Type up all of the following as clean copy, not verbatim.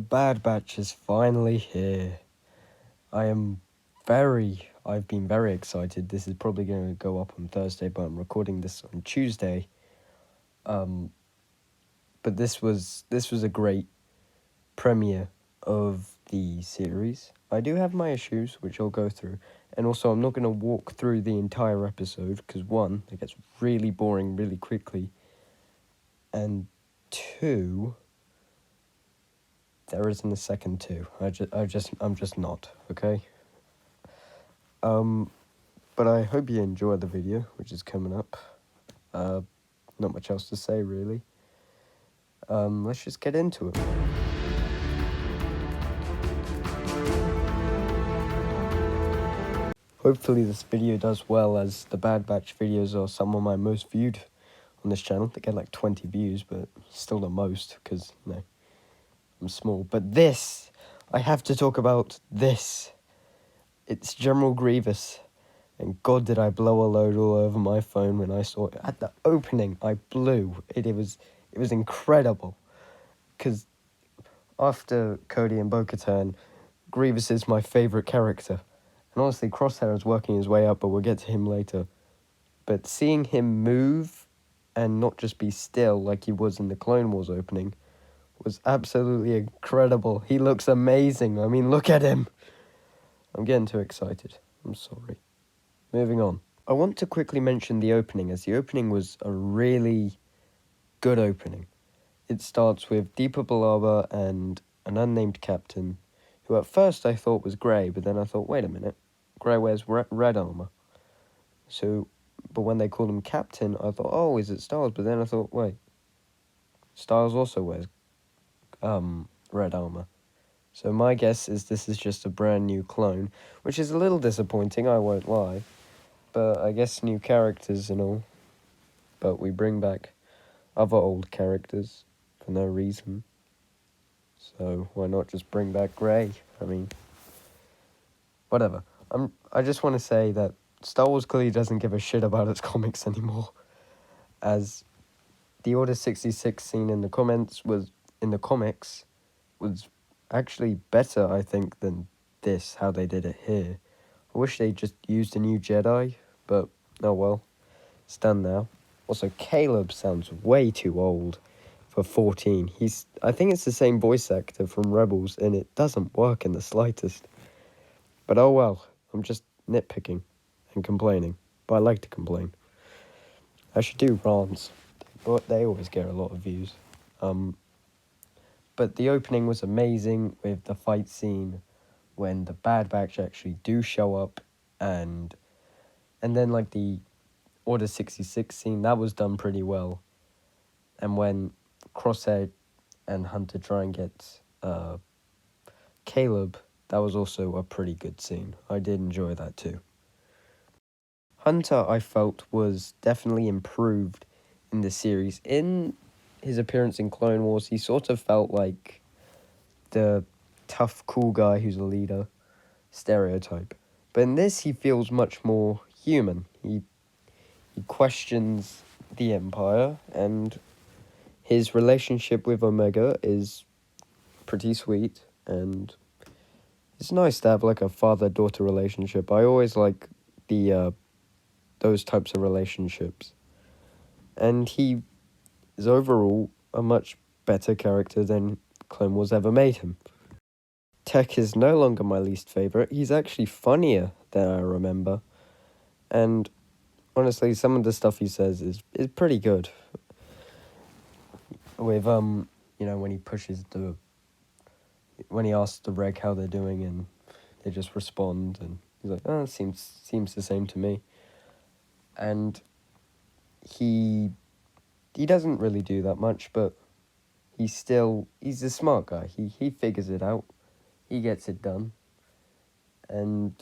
Bad Batch is finally here. I've been very excited. This is probably going to go up on Thursday, but I'm recording this on Tuesday. But this was a great premiere of the series. I do have my issues, which I'll go through. And also, I'm not going to walk through the entire episode, because one, it gets really boring really quickly. And two, there isn't a second two. I'm just not, okay? But I hope you enjoy the video, which is coming up. Not much else to say, really. Let's just get into it. Hopefully this video does well, as the Bad Batch videos are some of my most viewed on this channel. They get like 20 views, but still the most, because, I'm small. But this, I have to talk about this. It's General Grievous. And God, did I blow a load all over my phone when I saw it. At the opening, I blew. It was incredible. Because after Cody and Bo-Katan, Grievous is my favourite character. And honestly, Crosshair is working his way up, but we'll get to him later. But seeing him move and not just be still like he was in the Clone Wars opening was absolutely incredible. He looks amazing. I mean, look at him. I'm getting too excited. I'm sorry. Moving on. I want to quickly mention the opening, as the opening was a really good opening. It starts with Deepa Balaba and an unnamed captain, who at first I thought was Grey, but then I thought, wait a minute, Grey wears red armor. But when they called him captain, I thought, oh, is it Styles? But then I thought, wait, Styles also wears red armor. So my guess is this is just a brand new clone, which is a little disappointing, I won't lie. But I guess new characters and all. But we bring back other old characters for no reason. So why not just bring back Grey? I mean, whatever. I just want to say that Star Wars clearly doesn't give a shit about its comics anymore. As the Order 66 scene in the comics was actually better, I think, than this, how they did it here. I wish they just used a new Jedi, but oh well, it's done now. Also, Caleb sounds way too old for 14. I think it's the same voice actor from Rebels, and it doesn't work in the slightest. But oh well, I'm just nitpicking and complaining. But I like to complain. I should do rants, but they always get a lot of views. But the opening was amazing with the fight scene when the Bad Batch actually do show up, and then like the Order 66 scene, that was done pretty well. And when Crosshair and Hunter try and get Caleb, that was also a pretty good scene. I did enjoy that too. Hunter, I felt, was definitely improved in the series. In his appearance in Clone Wars, he sort of felt like the tough, cool guy who's a leader stereotype. But in this, he feels much more human. He questions the Empire, and his relationship with Omega is pretty sweet, and it's nice to have like a father-daughter relationship. I always like those types of relationships. And he is overall a much better character than Clone Wars ever made him. Tech is no longer my least favourite. He's actually funnier than I remember. And honestly, some of the stuff he says is pretty good. With, when he pushes when he asks the reg how they're doing, and they just respond, and he's like, oh, it seems the same to me. And he doesn't really do that much, but he's a smart guy. He figures it out. He gets it done. And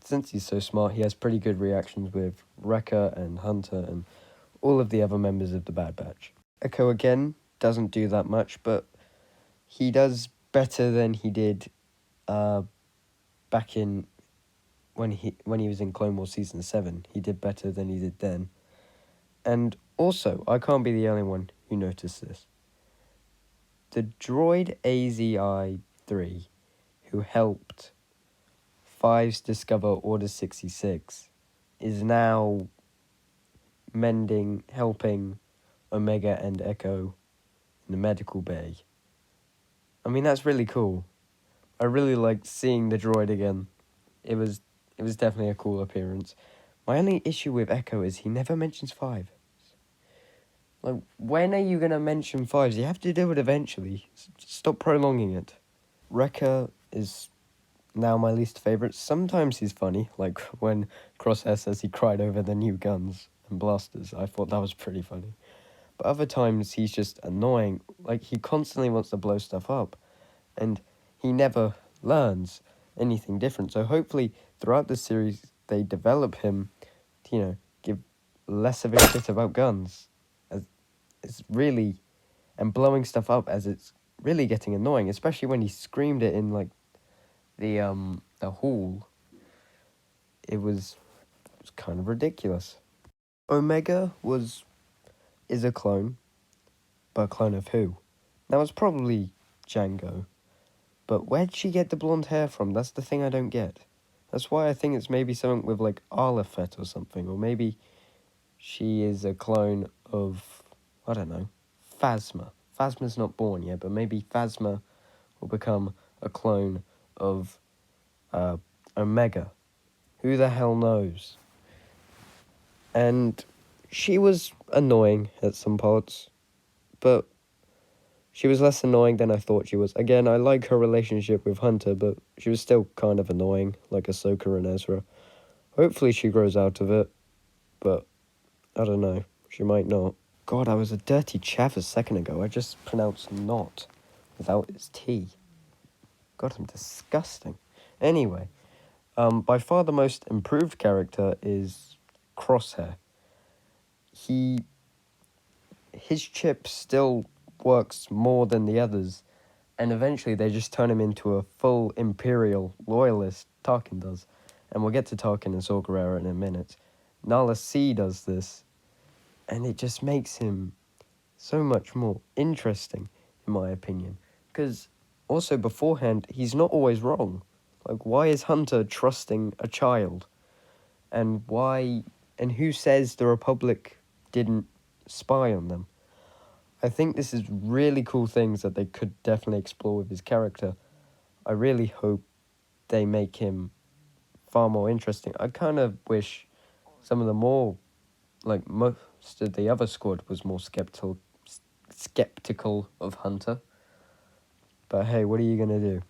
since he's so smart, he has pretty good reactions with Wrecker and Hunter and all of the other members of the Bad Batch. Echo, again, doesn't do that much, but he does better than he did back in when he was in Clone Wars Season 7. He did better than he did then. And also, I can't be the only one who noticed this. The droid AZI 3, who helped Fives discover Order 66, is now helping Omega and Echo in the medical bay. I mean, that's really cool. I really liked seeing the droid again. It was definitely a cool appearance. My only issue with Echo is he never mentions Fives. Like, when are you going to mention Fives? You have to do it eventually. Stop prolonging it. Wrecker is now my least favourite. Sometimes he's funny, like when Crosshair says he cried over the new guns and blasters. I thought that was pretty funny. But other times he's just annoying. Like, he constantly wants to blow stuff up, and he never learns anything different. So hopefully throughout the series they develop him to, give less of a shit about guns. As it's really, and blowing stuff up, as it's really getting annoying, especially when he screamed it in like the hall. It was kind of ridiculous. Omega is a clone, but a clone of who? Now, it's probably Django, but where'd she get the blonde hair from? That's the thing I don't get. That's why I think it's maybe something with like Arlafet or something, or maybe she is a clone of, I don't know, Phasma. Phasma's not born yet, but maybe Phasma will become a clone of Omega. Who the hell knows? And she was annoying at some parts, but she was less annoying than I thought she was. Again, I like her relationship with Hunter, but she was still kind of annoying, like Ahsoka and Ezra. Hopefully she grows out of it, but I don't know. She might not. God, I was a dirty chav a second ago. I just pronounced not without its T. God, I'm disgusting. Anyway, by far the most improved character is Crosshair. His chip still works more than the others, and eventually they just turn him into a full Imperial loyalist. Tarkin does, and we'll get to Tarkin and Saw Gerrera in a minute. Nala C does this, and it just makes him so much more interesting, in my opinion. Because also beforehand, he's not always wrong. Like, why is Hunter trusting a child? And who says the Republic didn't spy on them? I think this is really cool things that they could definitely explore with his character. I really hope they make him far more interesting. I kind of wish some of the more, like most of the other squad was more skeptical of Hunter. But hey, what are you going to do?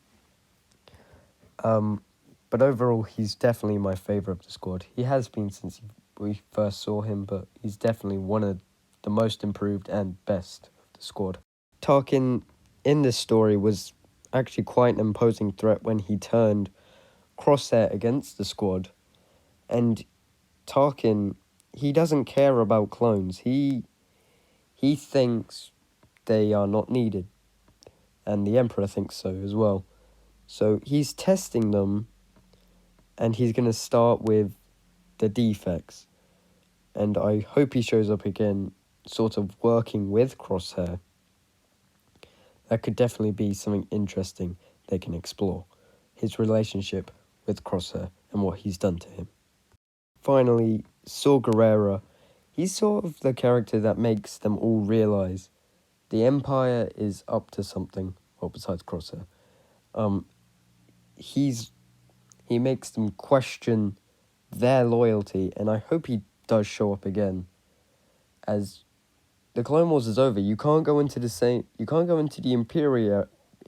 But overall, he's definitely my favourite of the squad. He has been since we first saw him, but he's definitely one of the most improved and best of the squad. Tarkin, in this story, was actually quite an imposing threat when he turned Crosshair against the squad. And Tarkin, he doesn't care about clones. He thinks they are not needed. And the Emperor thinks so as well. So he's testing them, and he's going to start with the defects. And I hope he shows up again, sort of working with Crosshair. That could definitely be something interesting they can explore. His relationship with Crosshair and what he's done to him. Finally, Saw Gerrera. He's sort of the character that makes them all realise the Empire is up to something. Well, besides Crosshair. He makes them question their loyalty, and I hope he does show up again. As the Clone Wars is over, you can't go into the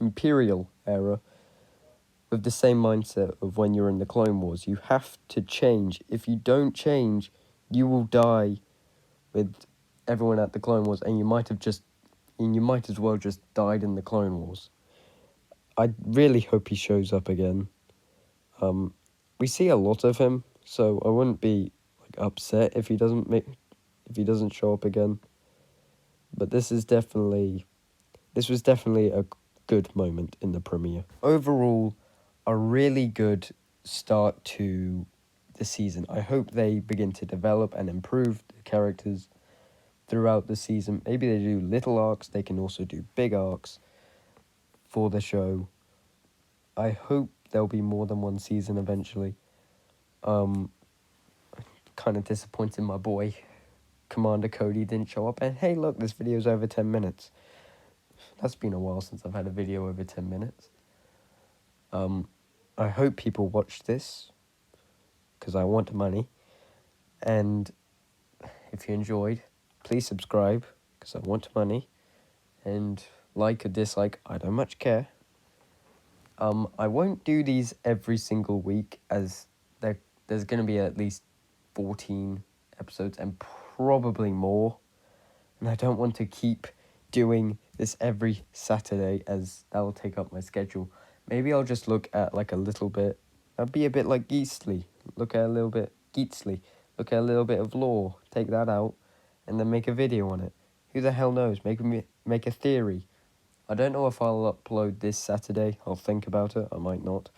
Imperial era with the same mindset of when you're in the Clone Wars. You have to change. If you don't change, you will die with everyone at the Clone Wars, and you might as well just died in the Clone Wars. I really hope he shows up again. We see a lot of him, so I wouldn't be upset if he doesn't show up again. But this was definitely a good moment in the premiere. Overall, a really good start to the season. I hope they begin to develop and improve the characters throughout the season. Maybe they do little arcs. They can also do big arcs for the show. I hope there'll be more than one season eventually. Kind of disappointed my boy, Commander Cody, didn't show up. And hey, look, this video's over 10 minutes. That's been a while since I've had a video over 10 minutes. I hope people watch this, because I want money. And if you enjoyed, please subscribe, because I want money. And like or dislike, I don't much care. I won't do these every single week, as there's going to be at least 14 episodes and probably more. And I don't want to keep doing this every Saturday, as that will take up my schedule. Maybe I'll just look at like a little bit. I'll be a bit like Geesley. Look at a little bit Geetsley. Look at a little bit of lore. Take that out, and then make a video on it. Who the hell knows? Make a theory. I don't know if I'll upload this Saturday. I'll think about it. I might not.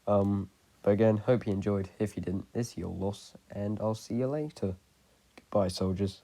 But again, hope you enjoyed. If you didn't, it's your loss, and I'll see you later. Goodbye, soldiers.